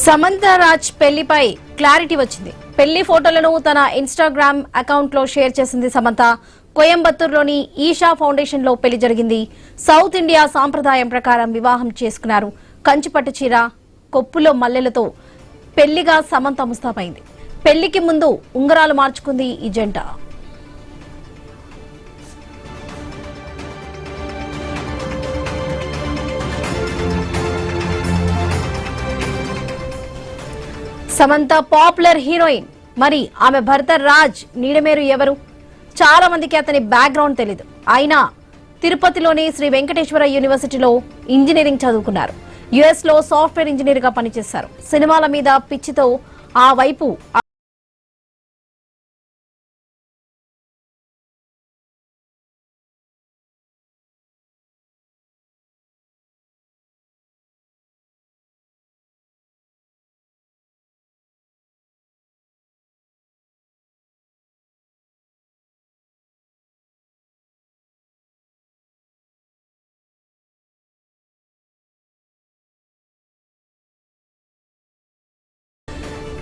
Samantha Raj పెళ్లిపై clarity వచ్చింది. పెళ్లి ఫోటోలను తన ఇన్‌స్టాగ్రామ్ అకౌంట్ లో షేర్ చేసింది సమంత. కోయంబత్తూరులోని ఈషా ఫౌండేషన్ లో పెళ్లి జరిగింది. సౌత్ ఇండియా సాంప్రదాయం ప్రకారం వివాహం చేసుకున్నారు. కంచిపట్టు చీర, కొప్పులో మల్లెలతో పెళ్లిగా సమంత ముస్తాబైంది. పెళ్లికి ముందు ఉంగరాలు మార్చుకుంది ఈ జంట. Samantha popular heroine. మరి ఆమె భర్త రాజ్ నీడమేరు ఎవరు? చాలా మందికి అతని బ్యాక్గ్రౌండ్ తెలీదు. అయినా తిరుపతిలోని శ్రీ వెంకటేశ్వర యూనివర్సిటీలో ఇంజనీరింగ్ చదువుకున్నారు. యుఎస్ లో సాఫ్ట్వేర్ ఇంజనీర్ గా పనిచేశారు. సినిమాల మీద పిచ్చితో ఆ వైపు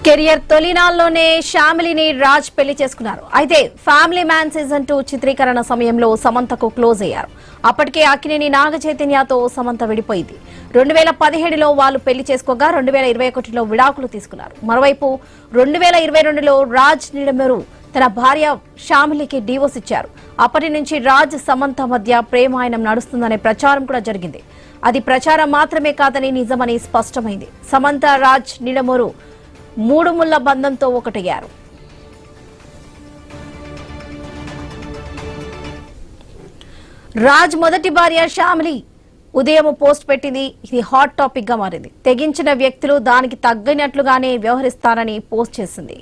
కెరియర్ తొలినాల్లోనే శ్యామిలిని రాజ్ పెళ్లి చేసుకున్నారు. అయితే ఫ్యామిలీ మ్యాన్ సీజన్ 2 చిత్రీకరణ సమయంలో సమంతకు క్లోజ్ అయ్యారు. అప్పటికే అక్కినేని నాగ చైతన్యతో సమంత విడిపోయింది. 2017లో వాళ్ళు పెళ్లి చేసుకోగా 2021లో విడాకులు తీసుకున్నారు. మరోవైపు 2022లో రాజ్ నిడమరు తన భార్య శ్యామిలికి డివోర్స్ ఇచ్చారు. అప్పటి నుంచి రాజ్ సమంత మధ్య ప్రేమాయణం నడుస్తుందనే ప్రచారం కూడా జరిగింది. అది ప్రచారం మాత్రమే కాదని నిజమని స్పష్టమైంది. సమంత రాజ్ నిడమరు మూడు ముళ్ల బంధంతో ఒకటయ్యారు. రాజ్ మొదటి భార్య శ్యామిలి ఉదయం పోస్ట్ పెట్టింది. ఇది హాట్ టాపిక్ గా మారింది. తెగించిన వ్యక్తులు దానికి తగ్గనట్లుగానే వ్యవహరిస్తారని పోస్ట్ చేసింది.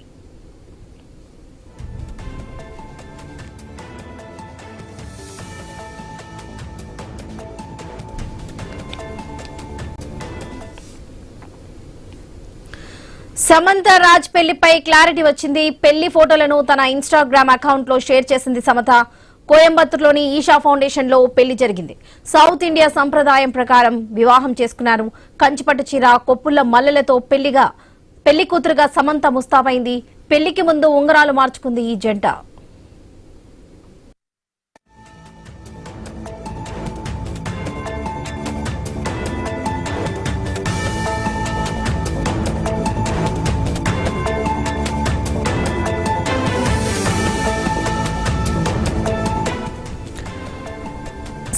సమంత రాజ్ పెళ్లిపై క్లారిటీ వచ్చింది. పెళ్లి ఫోటోలను తన ఇన్‌స్టాగ్రామ్ అకౌంట్ లో షేర్ చేసింది సమంత. కోయంబత్తూరులోని ఈషా ఫౌండేషన్ లో పెళ్లి జరిగింది. సౌత్ ఇండియా సంప్రదాయం ప్రకారం వివాహం చేసుకున్నారు. కంచిపట్టు చీర, కొప్పుల మల్లెలతో పెళ్లి కూతురుగా సమంత ముస్తాబైంది. పెళ్లికి ముందు ఉంగరాలు మార్చుకుంది ఈ జంట.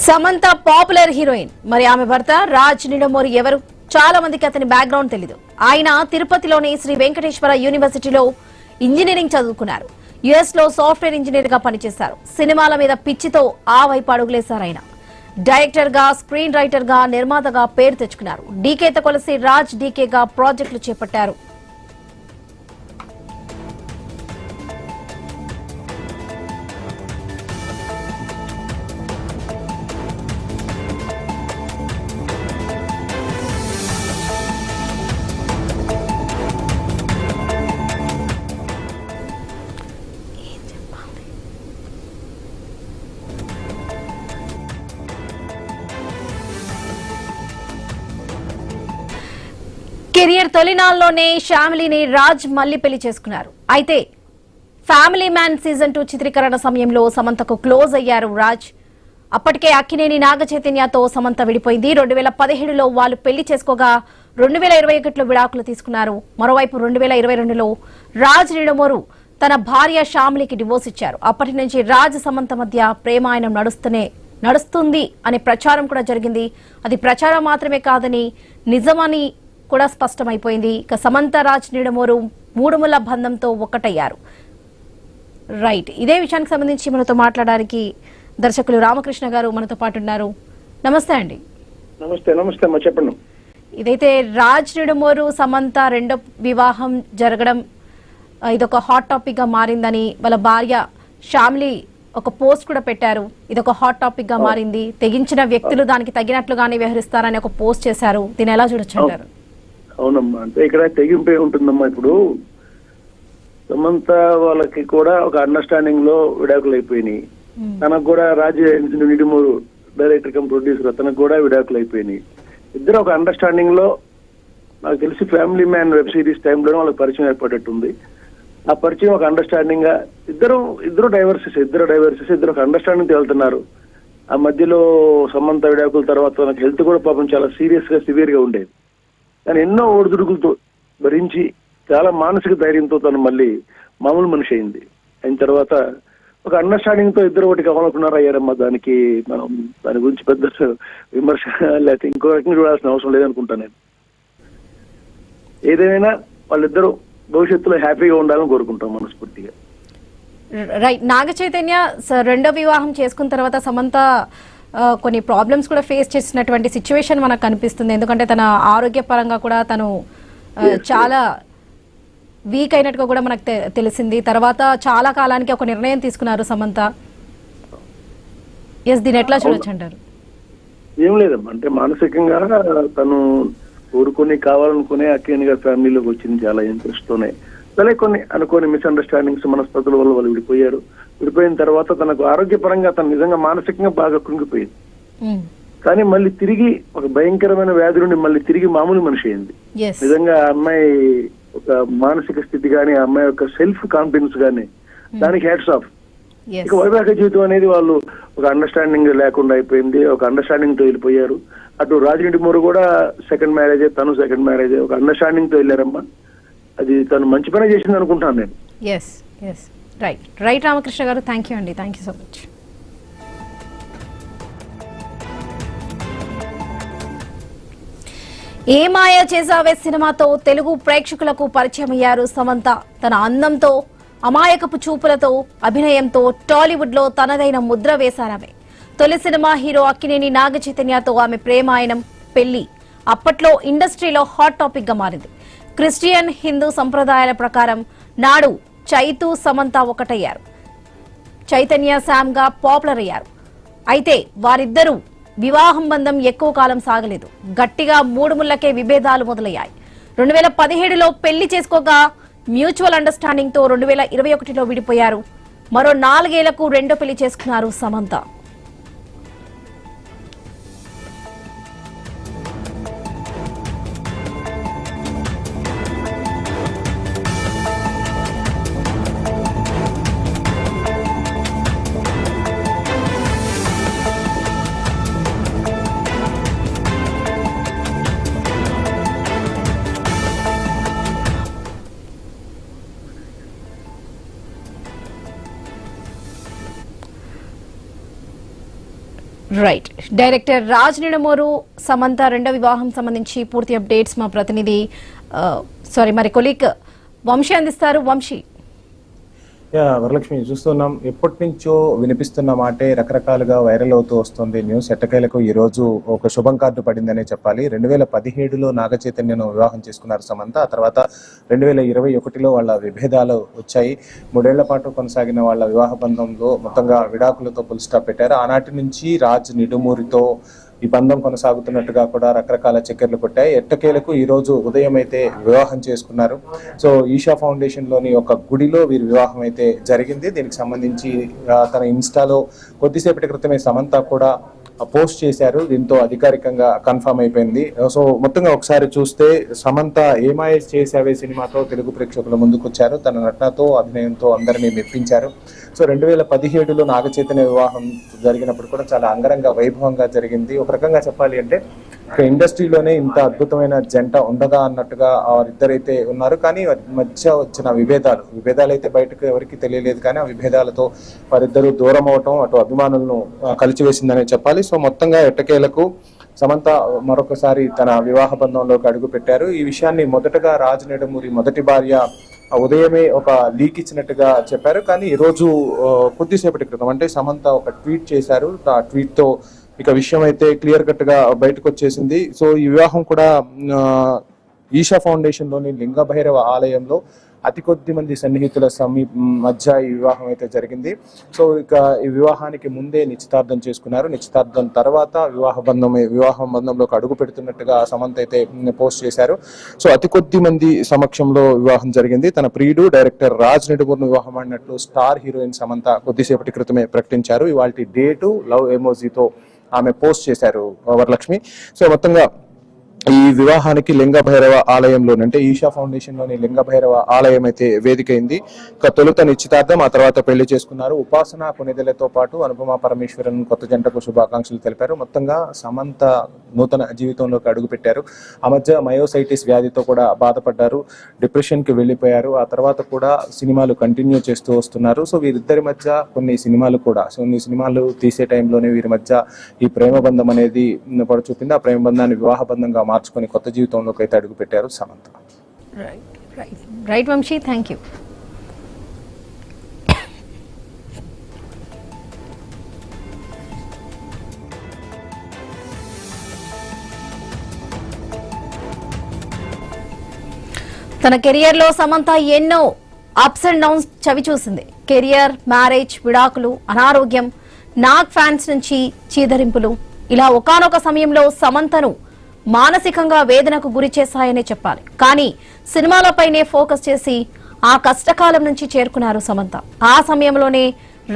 Samantha popular heroine. మరి ఆమె భర్త రాజ్ నిడమోరి ఎవరు? చాలా మందికి అతని బ్యాక్గ్రౌండ్ తెలీదు. ఆయన తిరుపతిలోని శ్రీ వెంకటేశ్వర యూనివర్సిటీలో ఇంజనీరింగ్ చదువుకున్నారు. యుఎస్ లో సాఫ్ట్వేర్ ఇంజనీర్ గా పనిచేశారు. సినిమాల మీద పిచ్చితో ఆ వైపు అడుగులేశారు. ఆయన డైరెక్టర్ గా, స్క్రీన్ రైటర్ గా, నిర్మాతగా పేరు తెచ్చుకున్నారు. డీకేతో కలిసి రాజ్ డీకేగా ప్రాజెక్టులు చేపట్టారు. కెరియర్ తొలినాల్లోనే శ్యామిలిని రాజ్ మళ్లీ పెళ్లి చేసుకున్నారు. అయితే ఫ్యామిలీ మ్యాన్ సీజన్ 2 చిత్రీకరణ సమయంలో సమంతకు క్లోజ్ అయ్యారు రాజ్. అప్పటికే అక్కినేని నాగ చైతన్యతో సమంత విడిపోయింది. 2017లో వాళ్ళు పెళ్లి చేసుకోగా 2021లో విడాకులు తీసుకున్నారు. మరోవైపు 2022లో రాజ్ నిడమోరు తన భార్య శ్యామిలికి డివోర్స్ ఇచ్చారు. అప్పటి నుంచి రాజ్ సమంత మధ్య ప్రేమాయణం నడుస్తుంది అనే ప్రచారం కూడా జరిగింది. అది ప్రచారం మాత్రమే కాదని నిజమని కూడా స్పష్టమైపోయింది. ఇక సమంత రాజ్ నిడమోరు మూడు ముళ్ల బంధంతో ఒక్కటయ్యారు. రైట్, ఇదే విషయానికి సంబంధించి మనతో మాట్లాడడానికి దర్శకులు రామకృష్ణ గారు మనతో పాటు ఉన్నారు. నమస్తే అండి. నమస్తే అమ్మా, చెప్పండి. ఇదైతే రాజ్ నిడమోరు సమంత రెండో వివాహం జరగడం ఇదొక హాట్ టాపిక్ గా మారిందని వాళ్ళ భార్య శ్యామిలి ఒక పోస్ట్ కూడా పెట్టారు. ఇదొక హాట్ టాపిక్ గా మారింది. తెగించిన వ్యక్తులు దానికి తగినట్లుగానే వ్యవహరిస్తారని ఒక పోస్ట్ చేశారు. దీన్ని ఎలా చూడొచ్చు అంటారు? అవునమ్మా, అంటే ఇక్కడ తెగింపే ఉంటుందమ్మా. ఇప్పుడు సమంత వాళ్ళకి కూడా ఒక అండర్స్టాండింగ్ లో విడాకులు అయిపోయినాయి. తనకు కూడా Raj Nidimoru director come producer, తనకు కూడా విడాకులు అయిపోయినాయి. ఇద్దరు ఒక అండర్స్టాండింగ్ లో నాకు తెలిసి ఫ్యామిలీ మ్యాన్ వెబ్ సిరీస్ టైంలోనే వాళ్ళకి పరిచయం ఏర్పడేట్టుంది. ఆ పరిచయం ఒక అండర్స్టాండింగ్ గా ఇద్దరు డైవర్సెస్ ఇద్దరు ఒక అండర్స్టాండింగ్ వెళ్తున్నారు. ఆ మధ్యలో సమంత విడాకుల తర్వాత నాకు హెల్త్ కూడా పాపం చాలా సివియర్ గా ఉండేది. కానీ ఎన్నో ఒడిదుడుకులతో భరించి చాలా మానసిక ధైర్యంతో తను మళ్ళీ మామూలు మనిషి అయిన తర్వాత ఒక అండర్స్టాండింగ్ తో ఇద్దరు ఒకటి కావాలనుకున్నారు అయ్యారమ్మా. దానికి మనం దాని గురించి పెద్ద విమర్శ లేకపోతే ఇంకో రకంగా చూడాల్సిన అవసరం లేదనుకుంటాను నేను. ఏదైనా వాళ్ళిద్దరూ భవిష్యత్తులో హ్యాపీగా ఉండాలని కోరుకుంటాం మనస్ఫూర్తిగా. రైట్. నాగ చైతన్య రెండో వివాహం చేసుకున్న తర్వాత సమంత కొన్ని ప్రాబ్లమ్స్ కూడా ఫేస్ చేసినటువంటి సిచ్యువేషన్ మనకు కనిపిస్తుంది. ఎందుకంటే తన ఆరోగ్యపరంగా కూడా తను చాలా వీక్ అయినట్టుగా కూడా మనకు తెలిసింది. తర్వాత చాలా కాలానికి ఒక నిర్ణయం తీసుకున్నారు సమంత. దీన్ని ఎట్లా చూడొచ్చు అంటారు? ఏం లేదమ్మా, అంటే మానసికంగా తను కోరుకొని కావాలనుకునే అక్కినేని గారి ఫ్యామిలీలోకి వచ్చింది చాలా ఇంట్రెస్ట్ తోనే. సరే కొన్ని అనుకోని మిస్అండర్స్టాండింగ్స్ మనస్పతుల వల్ల వాళ్ళు విడిపోయిన తర్వాత తనకు ఆరోగ్యపరంగా తను నిజంగా మానసికంగా బాగా కృంగిపోయింది. కానీ మళ్ళీ తిరిగి ఒక భయంకరమైన వ్యాధి నుండి మళ్ళీ తిరిగి మామూలు మనిషి అయింది. నిజంగా ఆ అమ్మాయి ఒక మానసిక స్థితి గాని, ఆ అమ్మాయి యొక్క సెల్ఫ్ కాన్ఫిడెన్స్ గాని, దానికి హ్యాట్స్ ఆఫ్. ఇక వైవాహిక జీవితం అనేది వాళ్ళు ఒక అండర్స్టాండింగ్ లేకుండా అయిపోయింది. ఒక అండర్స్టాండింగ్ తో వెళ్ళిపోయారు. అటు రాజనీటిమూరు కూడా సెకండ్ మ్యారేజే, తను సెకండ్ మ్యారేజే, ఒక అండర్స్టాండింగ్ తో వెళ్ళారమ్మా. అది తను మంచి పని చేసింది అనుకుంటాను నేను. రైట్ రామకృష్ణ గారు, థ్యాంక్ యూ అండి, థ్యాంక్ యూ సో మచ్. ఏ మాయ చేసావే సినిమాతో తెలుగు ప్రేక్షకులకు పరిచయం అయ్యారు సమంత. తన అందంతో, అమాయకపు చూపులతో, అభినయంతో టాలీవుడ్ లో తనదైన ముద్ర వేశారామె. తొలి సినిమా హీరో అక్కినేని నాగ చైతన్యతో ఆమె ప్రేమాయణం, పెళ్లి అప్పట్లో ఇండస్ట్రీలో హాట్ టాపిక్ గా మారింది. క్రిస్టియన్, హిందూ సంప్రదాయాల ప్రకారం నాడు చైతు, సమంత ఒకటయ్యారు. చైతన్య శామ్ గా పాపులర్ అయ్యారు. అయితే వారిద్దరూ వివాహం బంధం ఎక్కువ కాలం సాగలేదు. గట్టిగా 3 ముళ్లకే విభేదాలు మొదలయ్యాయి. 2017లో పెళ్లి చేసుకోగా మ్యూచువల్ అండర్స్టాండింగ్ తో 2021లో విడిపోయారు. మరో 4 ఏళ్లకు రెండో పెళ్లి చేసుకున్నారు సమంత. రైట్. డైరెక్టర్ రాజ్ నిడమూరు సమంత రెండో వివాహం సంబంధించి పూర్తి అప్డేట్స్ మా ప్రతినిధి మరి కొలీగ్ వంశీ అందిస్తారు. వంశీ. వరలక్ష్మి, చూస్తున్నాం ఎప్పటి నుంచో వినిపిస్తున్న మాటే రకరకాలుగా వైరల్ అవుతూ వస్తుంది న్యూస్. ఎట్టకేలకు ఈ రోజు ఒక శుభం కార్డు పడిందనే చెప్పాలి. 2017లో నాగ చైతన్యను వివాహం చేసుకున్నారు సమంత. ఆ తర్వాత 2021లో వాళ్ళ విభేదాలు వచ్చాయి. 3 ఏళ్ల పాటు కొనసాగిన వాళ్ళ వివాహ బంధంలో మొత్తంగా విడాకులతో ఫుల్ స్టాప్ పెట్టారు. ఆనాటి నుంచి రాజ్ నిడుమూరితో ఈ బంధం కొనసాగుతున్నట్టుగా కూడా రకరకాల చక్కెర్లు కొట్టాయి. ఎట్టకేలకు ఈ రోజు ఉదయం అయితే వివాహం చేసుకున్నారు. సో ఈషా ఫౌండేషన్ లోని ఒక గుడిలో వీరి వివాహం అయితే జరిగింది. దీనికి సంబంధించి తన ఇన్స్టాలో కొద్దిసేపటి క్రితమే సమంత కూడా పోస్ట్ చేశారు. దీంతో అధికారికంగా కన్ఫర్మ్ అయిపోయింది. సో మొత్తంగా ఒకసారి చూస్తే సమంత ఏమాయ చేసావే సినిమాతో తెలుగు ప్రేక్షకుల ముందుకొచ్చారు. తన నటనతో, అభినయంతో అందరినీ మెప్పించారు. సో 2017లో నాగ చైతన్య వివాహం జరిగినప్పుడు కూడా చాలా అంగరంగ వైభవంగా జరిగింది. ఒక రకంగా చెప్పాలి అంటే ఇండస్ట్రీలోనే ఇంత అద్భుతమైన జంట ఉండగా అన్నట్టుగా వారిద్దరైతే ఉన్నారు. కానీ మధ్య వచ్చిన విభేదాలు అయితే బయటకు ఎవరికి తెలియలేదు. కానీ ఆ విభేదాలతో వారిద్దరూ దూరం అవటం అటు అభిమానులను కలిచివేసిందనే చెప్పాలి. సో మొత్తంగా ఎట్టకేలకు సమంత మరొకసారి తన వివాహ బంధంలోకి అడుగు పెట్టారు. ఈ విషయాన్ని మొదటగా రాజ్ నిడమూరి మొదటి భార్య ఉదయమే ఒక లీక్ ఇచ్చినట్టుగా చెప్పారు. కానీ ఈరోజు కొద్దిసేపటి క్రితం అంటే సమంత ఒక ట్వీట్ చేశారు. ఆ ట్వీట్ తో ఇక విషయం అయితే క్లియర్ కట్ గా బయటకు వచ్చేసింది. సో ఈ వివాహం కూడా ఈషా ఫౌండేషన్ లోని లింగ భైరవ ఆలయంలో అతి కొద్ది మంది సన్నిహితుల మధ్య ఈ వివాహం అయితే జరిగింది. సో ఇక ఈ వివాహానికి ముందే నిశ్చితార్థం చేసుకున్నారు. నిశ్చితార్థం తర్వాత వివాహం బంధంలోకి అడుగు పెడుతున్నట్టుగా సమంత అయితే పోస్ట్ చేశారు. సో అతి కొద్ది మంది సమక్షంలో వివాహం జరిగింది. తన ప్రియుడు డైరెక్టర్ రాజ్ నిడుమూరును వివాహం ఆడినట్లు స్టార్ హీరోయిన్ సమంత కొద్దిసేపటి క్రితమే ప్రకటించారు. ఇవాల్టి డేటు లవ్ ఎమోజీతో ఆమె పోస్ట్ చేశారు వరలక్ష్మి. సో మొత్తంగా ఈ వివాహానికి లింగ భైరవ ఆలయంలోని అంటే ఈషా ఫౌండేషన్ లోని లింగ భైరవ ఆలయం అయితే వేదికైంది. ఇక తొలుత నిశ్చితార్థం, ఆ తర్వాత పెళ్లి చేసుకున్నారు. ఉపాసన కొనిదెలతో పాటు అనుపమ పరమేశ్వరన్ కొత్త జంటకు శుభాకాంక్షలు తెలిపారు. మొత్తంగా సమంత నూతన జీవితంలోకి అడుగు పెట్టారు. ఆ మధ్య మయోసైటిస్ వ్యాధితో కూడా బాధపడ్డారు, డిప్రెషన్ కి వెళ్ళిపోయారు. ఆ తర్వాత కూడా సినిమాలు కంటిన్యూ చేస్తూ వస్తున్నారు. సో వీరిద్దరి మధ్య కొన్ని సినిమాలు తీసే టైంలోనే వీరి మధ్య ఈ ప్రేమ బంధం అనేది చూపింది. ఆ ప్రేమ బంధాన్ని వివాహ బంధంగా మార్చుకొని కొత్త జీవితంలోకి అయితే అడుగు పెట్టారు Samantha. Right Vamsi, thank you. తన కెరియర్ లో సమంత ఎన్నో అప్స్ అండ్ డౌన్స్ చవి చూసింది. కెరియర్, మ్యారేజ్, విడాకులు, అనారోగ్యం, నాగ్ ఫ్యాన్స్ నుంచి చీదరింపులు, ఇలా ఒకానొక సమయంలో సమంతను మానసికంగా వేదనకు గురి చేశాయనే చెప్పాలి. కానీ సినిమాలపైనే ఫోకస్ చేసి ఆ కష్టకాలం నుంచి చేరుకున్నారు సమంత. ఆ సమయంలోనే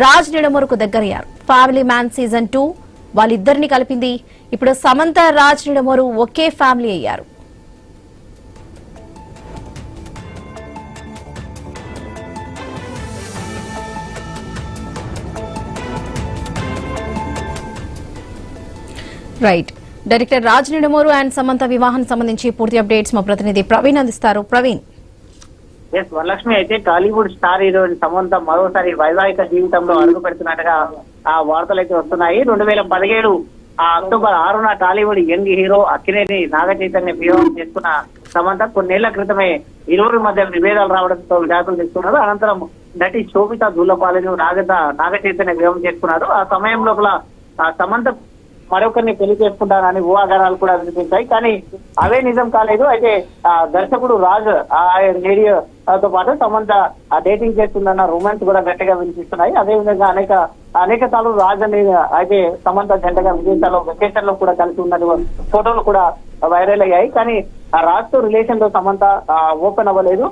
రాజ్ నిడమరుకు దగ్గరయ్యారు. ఫ్యామిలీ మ్యాన్ సీజన్ 2 వాళ్ళిద్దరిని కలిపింది. ఇప్పుడు సమంత, రాజ్ నిడమరు ఒకే ఫ్యామిలీ అయ్యారు. Right, director Raj Nidimoru and Samantha వివాహానికి సంబంధించి పూర్తి అప్డేట్స్ మా ప్రతినిధి ప్రవీణ్ అందిస్తారు. ప్రవీణ్. వరలక్ష్మి అయితే టాలీవుడ్ స్టార్ హీరోయిన్ సమంత మరోసారి వైవాహిక జీవితంలో అడుగు పెడుతున్నట్టుగా ఆ వార్తలు అయితే వస్తున్నాయి. 2017 అక్టోబర్ 6న Tollywood young hero Akkineni Naga Chaitanya వివాహం చేసుకున్న సమంత కొన్నేళ్ల క్రితమే ఇరువురి మధ్య విభేదాలు రావడంతో విడాకులు తీసుకున్నారు. అనంతరం నటి శోభిత దూలపాలను నాగచైతన్య వివాహం చేసుకున్నారు. ఆ సమయం లోపల సమంత మరొకరిని పెళ్లి చేసుకుంటానని ఊహాగానాలు కూడా వినిపించాయి. కానీ అవే నిజం కాలేదు. అయితే దర్శకుడు రాజ్ తో పాటు సమంత డేటింగ్ చేస్తుందన్న రొమాన్స్ కూడా గట్టిగా వినిపిస్తున్నాయి. అదేవిధంగా అనేక సార్లు రాజ్ అయితే సమంత జంటగా విదేశాల్లో వెకేషన్ లో కూడా కలిసి ఉందని ఫోటోలు కూడా వైరల్ అయ్యాయి. కానీ ఆ రాజ్ తో రిలేషన్ లో సమంత ఓపెన్ అవ్వలేదు.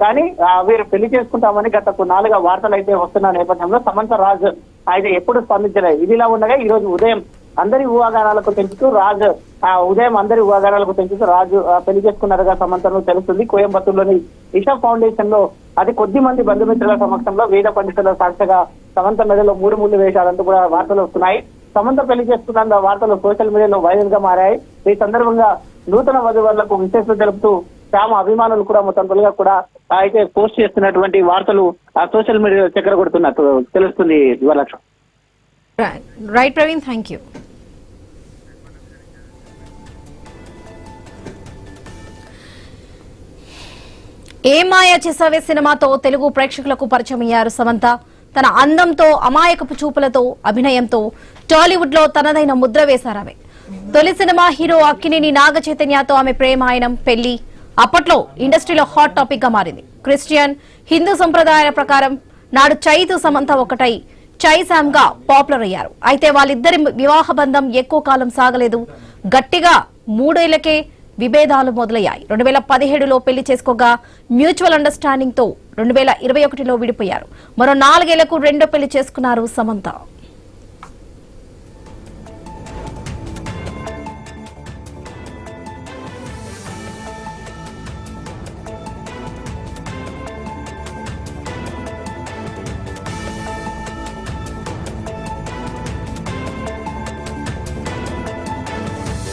కానీ వీరు పెళ్లి చేసుకుంటామని గత కొన్నాళ్ళుగా వార్తలు అయితే వస్తున్న నేపథ్యంలో సమంత రాజ్ అయితే ఎప్పుడు స్పందించలేదు. ఇదిలా ఉండగా ఈ రోజు ఉదయం అందరి ఊహాగానాలకు పెంచుతూ రాజ్ పెళ్లి చేసుకున్నారుగా సమంతను తెలుస్తుంది. కోయంబత్తూరులోని ఇషా ఫౌండేషన్ లో అతి కొద్ది మంది బంధుమిత్రుల సమక్షంలో వేద పండితుల సాక్షిగా సమంత మెడలో 3 ముళ్ళు వేశారంటూ కూడా వార్తలు వస్తున్నాయి. సమంత పెళ్లి చేసుకున్న వార్తలు సోషల్ మీడియాలో వైరల్ గా మారాయి. ఈ సందర్భంగా నూతన వధువులకు విశేషత తెలుపుతూ శ్యామ అభిమానులు కూడా మొత్తంగా కూడా అయితే పోస్ట్ చేస్తున్నటువంటి వార్తలు సోషల్ మీడియాలో చక్కెర కొడుతున్నట్టు తెలుస్తుంది. Yuvalakshmi. Right Praveen, thank you. Ye Maaya Chesave సినిమాతో తెలుగు ప్రేక్షకులకు పరిచయం అయ్యారు సమంత. తన అందంతో, అమాయకపు చూపులతో, అభినయంతో టాలీవుడ్ లో తనదైన ముద్ర వేశారామె. తొలి సినిమా హీరో అక్కినేని నాగ చైతన్యతో ఆమె ప్రేమాయణం, పెళ్లి అప్పట్లో ఇండస్ట్రీలో హాట్ టాపిక్ గా మారింది. క్రిస్టియన్, హిందూ సంప్రదాయాల ప్రకారం నాడు చైతు సమంత ఒకటై చై శామ్ గా పాపులర్ అయ్యారు. అయితే వాళ్ళిద్దరి వివాహ బంధం ఎక్కువ కాలం సాగలేదు. గట్టిగా 3 ఏళ్లకే విభేదాలు మొదలయ్యాయి. 2017లో పెళ్లి చేసుకోగా మ్యూచువల్ అండర్స్టాండింగ్ తో 2021లో విడిపోయారు. మరో 4 ఏళ్లకు రెండో పెళ్లి చేసుకున్నారు సమంత.